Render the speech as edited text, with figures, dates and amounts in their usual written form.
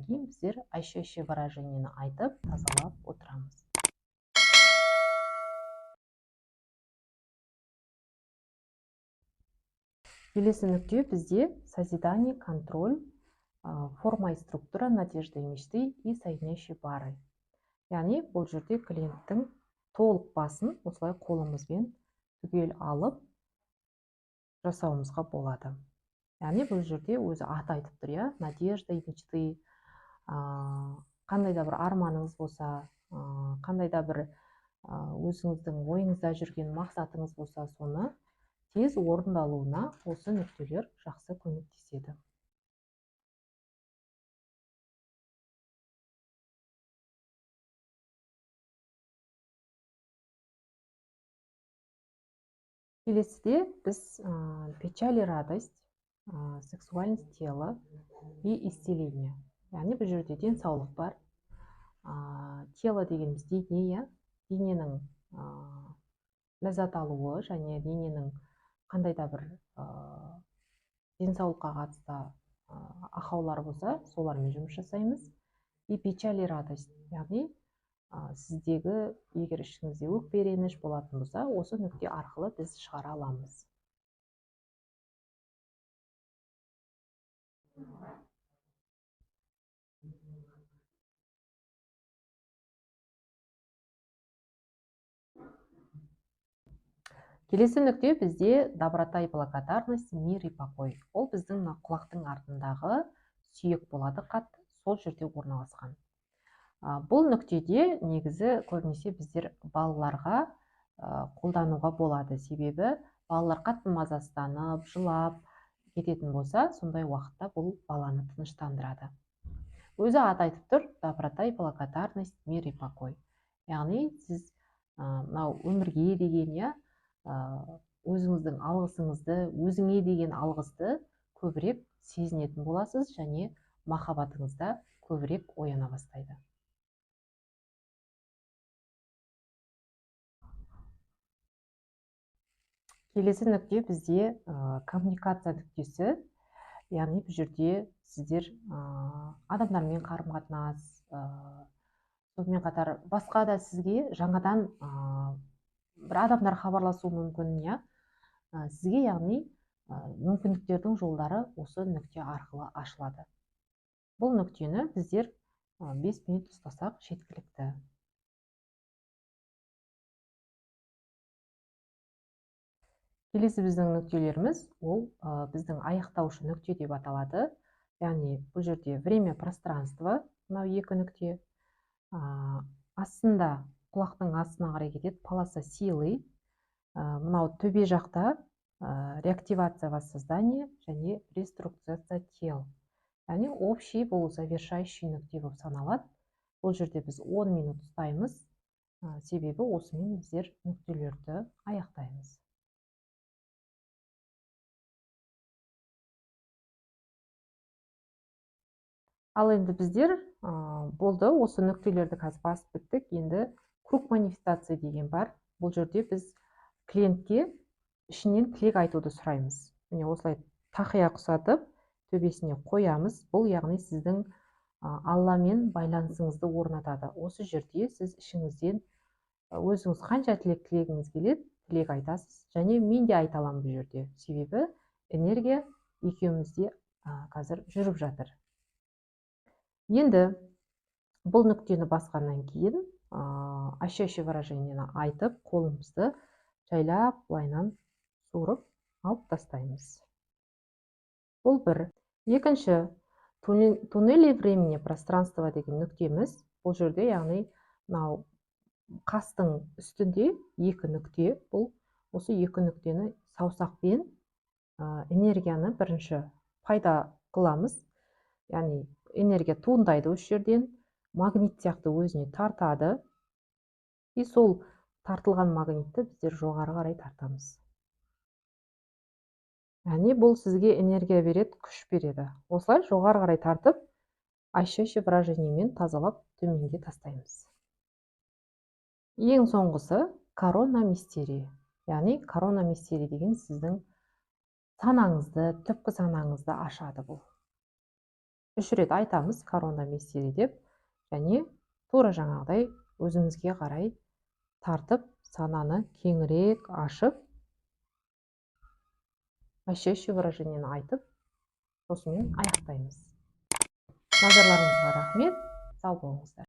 кейін біздер ощущие выражениені айтып тазалап отырамыз. Келесі нүкте бізде созидание, контроль, форма и структура, надежда и мечты и соединяющие пары. Яғни бұл жерде клиенттің толық басын осылай қолымызбен түгел алып жасауымызға болады. Яғни бұл жерде өзі аты айтып тұр, я, надежда и мечты. Қандай да бір арманыңыз болса, қандай да бір өзіңіздің ойыңызда жүрген мақсатыңыз болса, соны тез орындалуына осы нүктелер жақсы көмектеседі. Келесіде біз печаль и радость, сексуальность тела и исцеление. Яғни бұл жерде денсаулық бар. Тело дегеніміз дене, дененің ләззат алуы және дененің қандай да бір денсаулыққа қатысты ақаулар болса, солармен жұмыс жасаймыз. И печаль и радость, яғни сіздегі егер ішіңізде өкпе реніш болатын болса, осы нүкте арқылы біз шығара аламыз. Келесі нүкте бізде доброта и благодарность, мир и покой. Ол біздің құлақтың артындағы сүйек болады қатты, сол жерде орналасқан. Бұл нүктеде негізі көбінесе біздер балаларға қолдануға болады. Себебі балалар қатты мазасызданып, жылап кететін болса, сондай уақытта бұл баланы тыныштандырады. Өзі аты айтып тұр, доброта и благодарность, мир и покой. Яғни сіз өмірге деген, өзіңіздің алғысыңызды, өзіңе деген алғысты көбірек сезінетін боласыз және махаббатыңызда көбірек ояна бастайды. Келесі нүкте бізде коммуникация нүктесі. Яғни бұл жерде сіздер адамдармен қарым-қатынас, сонымен қатар басқа да сізге жаңадан бір адамдар хабарласу мүмкін, сізге яғни мүмкіндіктердің жолдары осы нүкте арқылы ашылады. Бұл нүктені біздер 5 минут ұстасақ жеткілікті. Келесі біздің нүктелеріміз, ол біздің аяқтаушы нүкте деп аталады. Яғни бұл жерде время, пространство, мынау екі нүкте. Астында, құлақтың астына қарай кетеді, полоса силы. Мынау төбе жақта реактивация воссоздания және реструкцияция тел. Яғни общий, бұл завершающий нүкте болып саналады. Бұл жерде біз 10 минут ұстаймыз, себебі осымен біздер нүктелерді аяқтаймыз. Ал енді біздер болды, осы нүктелерді қазір басып біттік. Енді круг манифестация деген бар. Бұл жерде біз клиентке ішінен тілек айтуды сұраймыз. Міне осылай тақия құсатып, төбесіне қоямыз. Бұл яғни сіздің Алламен байланысыңызды орнатады. Осы жерде сіз ішіңізден өзіңіз қанша тілегіңіз келеді, тілек айтасыз. Және мен де айта аламын бұл жерде. Себебі энергия екеумізде қазір жүріп жатыр. Енді бұл нүктені басқаннан кейін ощущие выражениені айтып, қолымызды жайлап былайынан суырып алып тастаймыз. Бұл бір. Екінші, туннели времени пространства деген нүктеміз. Бұл жерде, яғни, қастың үстінде екі нүкте. Бұл осы екі нүктені саусақпен энергияны бірінші пайда қыламыз. Яғни энергия туындайды осы жерден, магнит сияқты өзіне тартады. И сол тартылған магнитті біздер жоғары қарай тартамыз. Яғни бұл сізге энергия береді, күш береді. Осылай жоғары қарай тартып, ощущие выражениемен тазалап төменге тастаймыз. Ең соңғысы корона мистерии. Яғни корона мистерии деген сіздің санаңызды, түпкі санаңызды ашады бұл. 3 рет айтамыз корона мистери деп, және тура жаңағыдай өзімізге қарай тартып, сананы кеңірек ашып, ощущающий выражениені айтып, осымен аяқтаймыз. Назарларыңызға рахмет, сау болыңыздар.